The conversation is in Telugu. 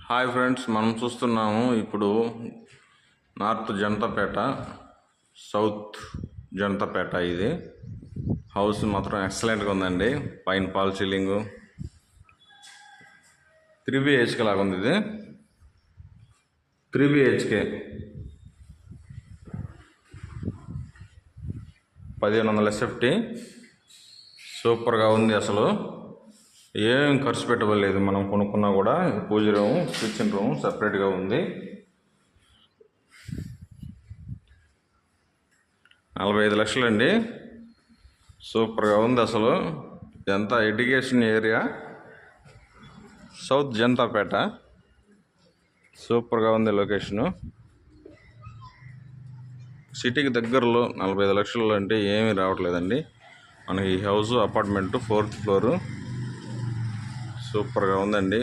హాయ్ ఫ్రెండ్స్, మనం చూస్తున్నాము ఇప్పుడు నార్త్ జనతాపేట, సౌత్ జనతాపేట. ఇది హౌస్ మాత్రం ఎక్సలెంట్గా ఉందండి. పైన పాల్ సీలింగు 3 BHK లాగా ఉంది. ఇది 3 BHK 1500 SFT. సూపర్గా ఉంది. అసలు ఏం ఖర్చు పెట్టలేదు. మనం కొనుక్కున్నా కూడా పూజ రూమ్, కిచెన్ రూమ్ సపరేట్గా ఉంది. 45 లక్షలండి. సూపర్గా ఉంది. అసలు ఇదంతా ఎడ్యుకేషన్ ఏరియా, సౌత్ జనతాపేట. సూపర్గా ఉంది లొకేషను. సిటీకి దగ్గరలో 45 లక్షలు అంటే ఏమీ రావట్లేదండి మనకి. ఈ హౌస్ అపార్ట్మెంటు 4th ఫ్లోరు. సూపర్గా ఉందండి.